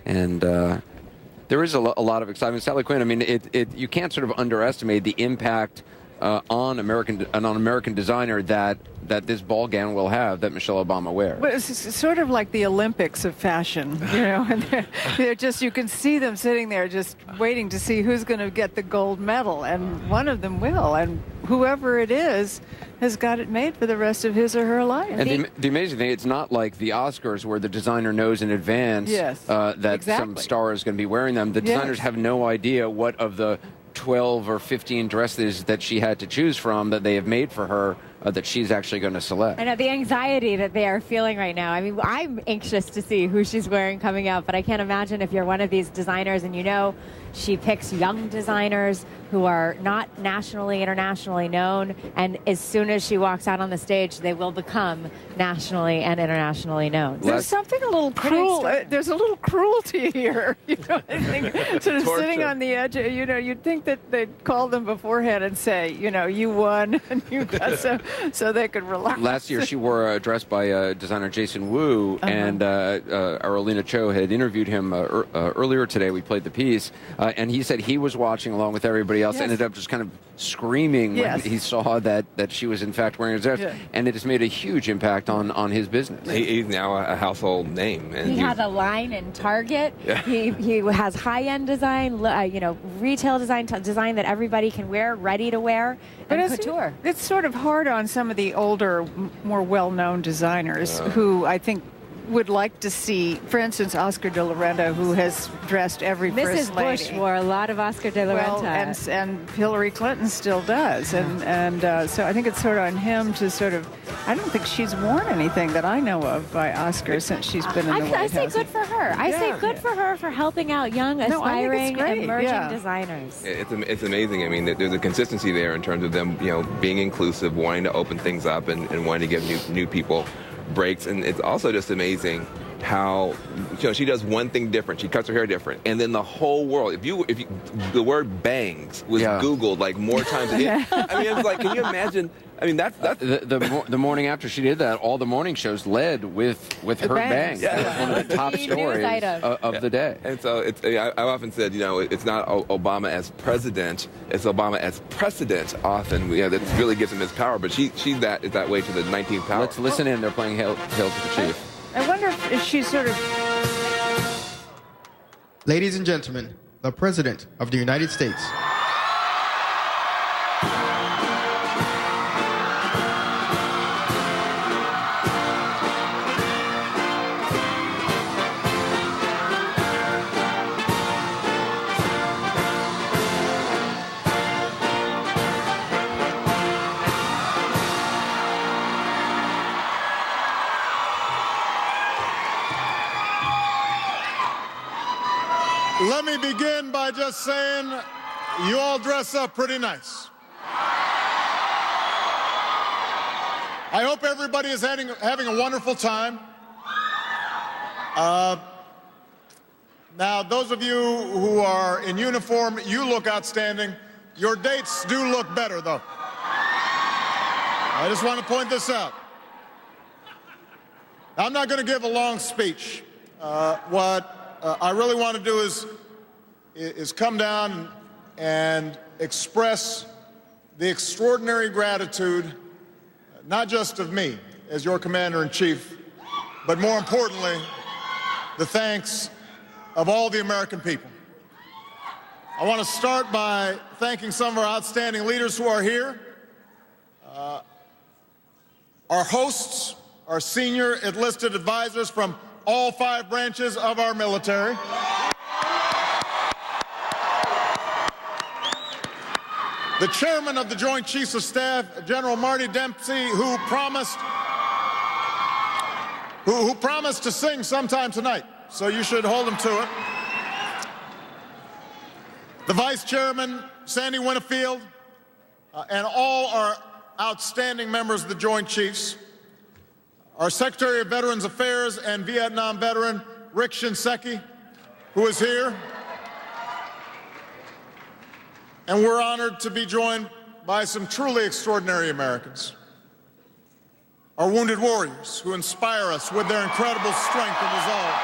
And there is a lot of excitement. Sally Quinn, I mean, you can't sort of underestimate the impact on American designer that this ball gown will have that Michelle Obama wears. Well, it's sort of like the Olympics of fashion, you know, and they're just, you can see them sitting there just waiting to see who's going to get the gold medal, and one of them will, and whoever it is has got it made for the rest of his or her life. And the amazing thing, it's not like the Oscars where the designer knows in advance that some star is going to be wearing them. The designers have no idea what of the 12 or 15 dresses that she had to choose from that they have made for her that she's actually going to select. I know the anxiety that they are feeling right now. I mean, I'm anxious to see who she's wearing coming out, but I can't imagine if you're one of these designers and you know she picks young designers who are not nationally, internationally known, and as soon as she walks out on the stage, they will become nationally and internationally known. There's something a little cruel. There's a little cruelty here. You know, I think sort of sitting on the edge. You know, you'd think that they'd call them beforehand and say, you know, you won, and you got so they could relax. Last year, she wore a dress by designer Jason Wu, and our Alina Cho had interviewed him earlier today. We played the piece, and he said he was watching along with everybody else, ended up just kind of screaming when he saw that she was in fact wearing a dress, and it has made a huge impact on his business. He's now a household name. And he has a line in Target. He has high-end design, you know, retail design that everybody can wear, ready to wear, and couture. It's sort of hard on some of the older, more well-known designers who I think would like to see, for instance, Oscar de la Renta, who has dressed every first lady. Mrs. Bush wore a lot of Oscar de la Renta. And Hillary Clinton still does. And so I think it's sort of on him to sort of, I don't think she's worn anything that I know of by Oscar since she's been in the White House. I say good for her. I say good for her for helping out young, aspiring, emerging designers. It's amazing. I mean, there's a consistency there in terms of them, you know, being inclusive, wanting to open things up, and wanting to give new people breaks. And it's also just amazing how, you know, she does one thing different. She cuts her hair different, and then the whole world. If you the word bangs was Googled like more times. I mean, it's like, can you imagine? I mean, that's the morning after she did that, all the morning shows led with her bangs. That was one of the top stories of the day. And so I've often said, you know, it's not Obama as president, it's Obama as precedent. Often, you know, that really gives him his power. But she's that way to the 19th power. Let's listen in. They're playing Hail to the Chief. I wonder if she's sort of. Ladies and gentlemen, the President of the United States. Let me begin by just saying you all dress up pretty nice. I hope everybody is having a wonderful time. Now, those of you who are in uniform, you look outstanding. Your dates do look better, though. I just want to point this out. Now, I'm not going to give a long speech. What I really want to do is come down and express the extraordinary gratitude, not just of me as your commander-in-chief, but more importantly, the thanks of all the American people. I want to start by thanking some of our outstanding leaders who are here, our hosts, our senior enlisted advisors from all 5 branches of our military. The chairman of the Joint Chiefs of Staff, General Marty Dempsey, who promised to sing sometime tonight, so you should hold him to it. The Vice Chairman, Sandy Winfield, and all our outstanding members of the Joint Chiefs. Our Secretary of Veterans Affairs and Vietnam veteran, Rick Shinseki, who is here. And we're honored to be joined by some truly extraordinary Americans. Our wounded warriors who inspire us with their incredible strength and resolve.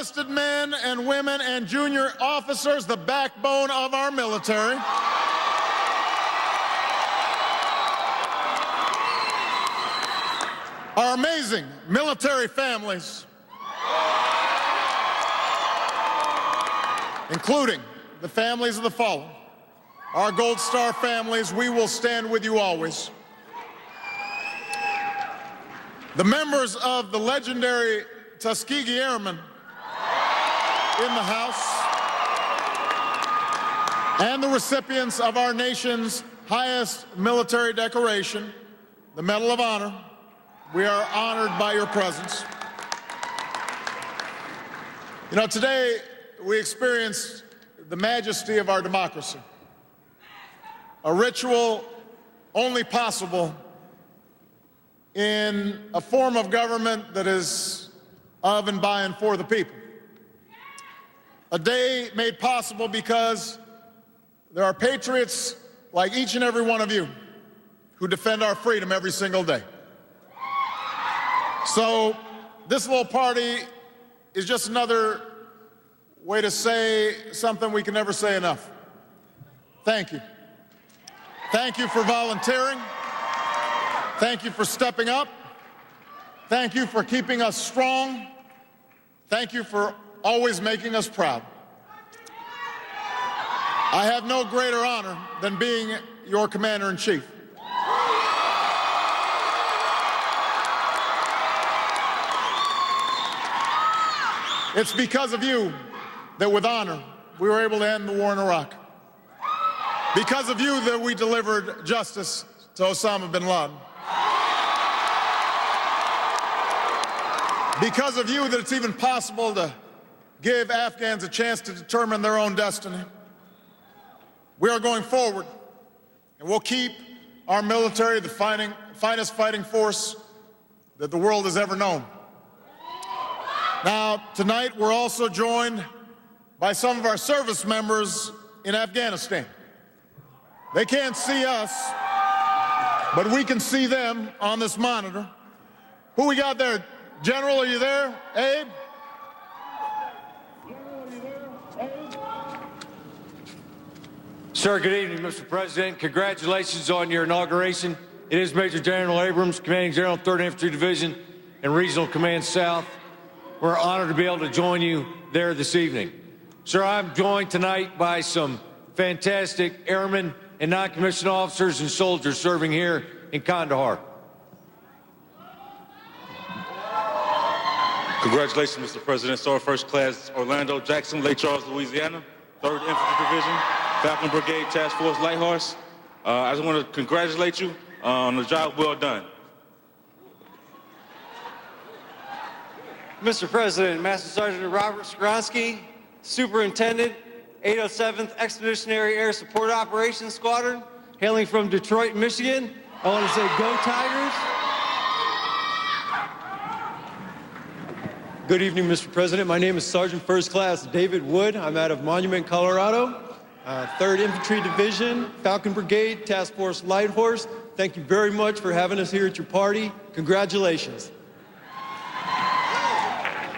enlisted men and women and junior officers, the backbone of our military. Our amazing military families, including the families of the fallen, our Gold Star families, we will stand with you always. The members of the legendary Tuskegee Airmen in the House, and the recipients of our nation's highest military decoration, the Medal of Honor, we are honored by your presence. You know, today we experience the majesty of our democracy, a ritual only possible in a form of government that is of and by and for the people. A day made possible because there are patriots like each and every one of you who defend our freedom every single day. So this little party is just another way to say something we can never say enough. Thank you. Thank you for volunteering. Thank you for stepping up. Thank you for keeping us strong. Thank you for always making us proud. I have no greater honor than being your commander-in-chief. It's because of you that with honor we were able to end the war in Iraq. Because of you that we delivered justice to Osama bin Laden. Because of you that it's even possible to give Afghans a chance to determine their own destiny. We are going forward, and we'll keep our military the finest fighting force that the world has ever known. Now, tonight we're also joined by some of our service members in Afghanistan. They can't see us, but we can see them on this monitor. Who we got there? General, are you there? Abe? Sir, good evening, Mr. President. Congratulations on your inauguration. It is Major General Abrams, Commanding General, 3rd Infantry Division and Regional Command South. We're honored to be able to join you there this evening. Sir, I'm joined tonight by some fantastic airmen and non-commissioned officers and soldiers serving here in Kandahar. Congratulations, Mr. President. Sergeant First Class Orlando Jackson, Lake Charles, Louisiana, 3rd Infantry Division, Falcon Brigade Task Force Light Horse. I just want to congratulate you on the job well done. Mr. President, Master Sergeant Robert Skronsky, Superintendent, 807th Expeditionary Air Support Operations Squadron, hailing from Detroit, Michigan. I want to say go Tigers. Good evening, Mr. President. My name is Sergeant First Class David Wood. I'm out of Monument, Colorado, 3rd Infantry Division, Falcon Brigade, Task Force Light Horse. Thank you very much for having us here at your party. Congratulations.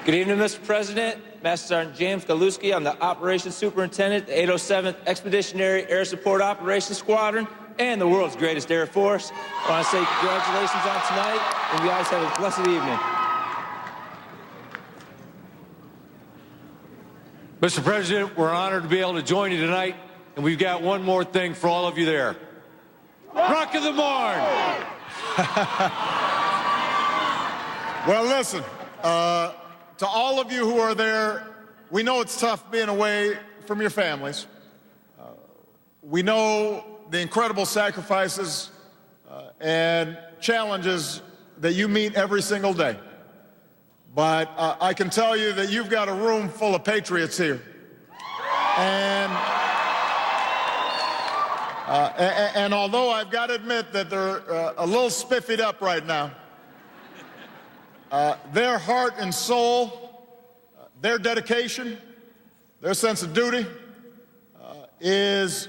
Good evening, Mr. President. Master Sergeant James Galuski. I'm the Operations Superintendent, the 807th Expeditionary Air Support Operations Squadron, and the world's greatest Air Force. I want to say congratulations on tonight, and you guys have a blessed evening. Mr. President, we're honored to be able to join you tonight, and we've got one more thing for all of you there. Rock of the Marne! Well, listen, to all of you who are there, we know it's tough being away from your families. We know the incredible sacrifices and challenges that you meet every single day. But I can tell you that you've got a room full of patriots here. And although I've got to admit that they're a little spiffied up right now, their heart and soul, their dedication, their sense of duty is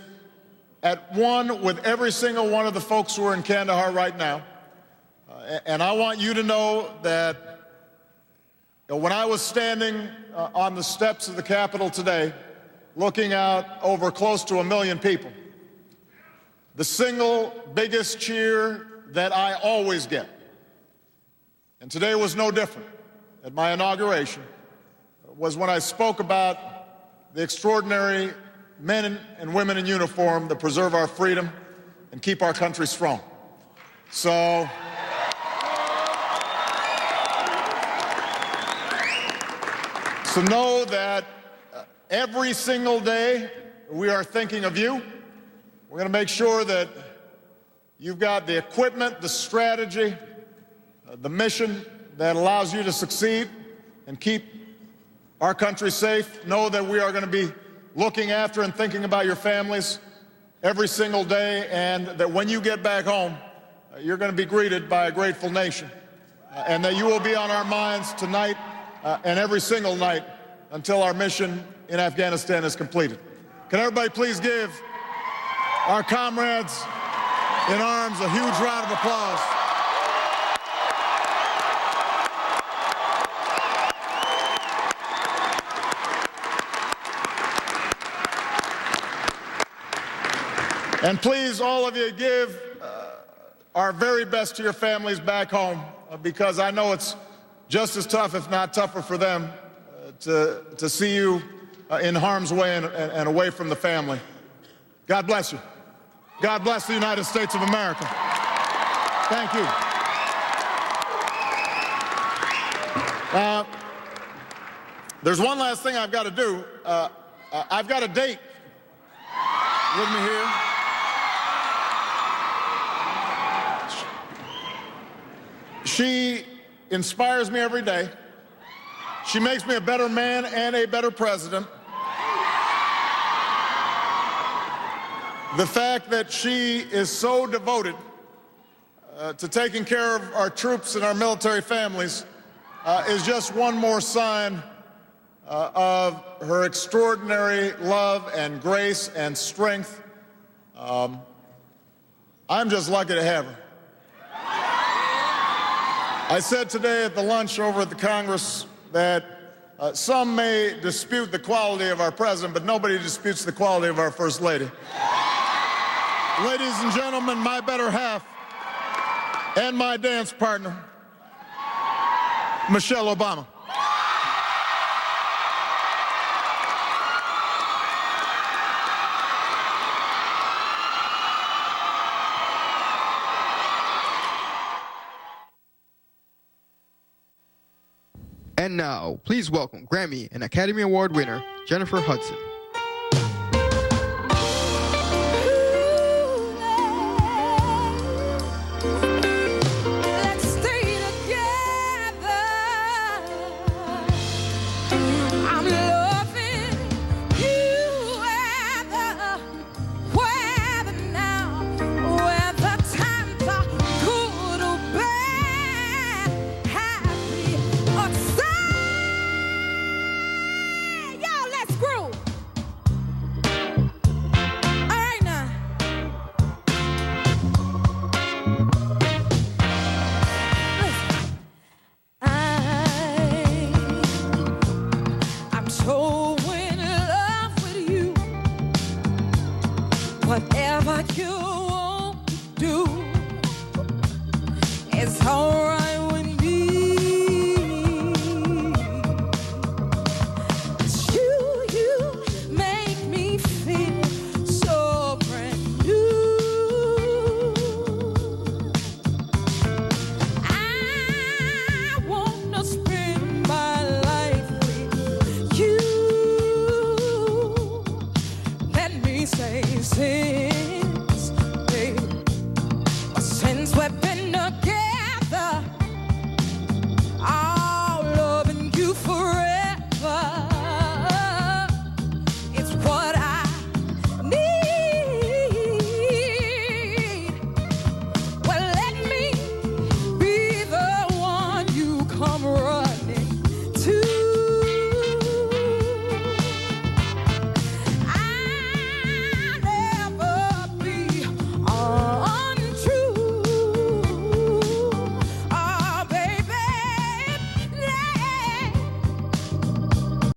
at one with every single one of the folks who are in Kandahar right now. And I want you to know that When I was standing on the steps of the Capitol today, looking out over close to 1 million people, the single biggest cheer that I always get, and today was no different at my inauguration, was when I spoke about the extraordinary men and women in uniform that preserve our freedom and keep our country strong. So know that every single day we are thinking of you. We're going to make sure that you've got the equipment, the strategy, the mission that allows you to succeed and keep our country safe. Know that we are going to be looking after and thinking about your families every single day, and that when you get back home, you're going to be greeted by a grateful nation, and that you will be on our minds tonight and every single night until our mission in Afghanistan is completed. Can everybody please give our comrades in arms a huge round of applause? And please, all of you, give our very best to your families back home, because I know it's just as tough, if not tougher, for them to see you in harm's way and away from the family. God bless you. God bless the United States of America. Thank you. There's one last thing I've got to do. I've got a date with me here. She inspires me every day. She makes me a better man and a better president. The fact that she is so devoted to taking care of our troops and our military families is just one more sign of her extraordinary love and grace and strength. I'm just lucky to have her. I said today at the lunch over at the Congress that some may dispute the quality of our president, but nobody disputes the quality of our First Lady. Ladies and gentlemen, my better half and my dance partner, Michelle Obama. And now, please welcome Grammy and Academy Award winner, Jennifer Hudson. Whatever you want to do is all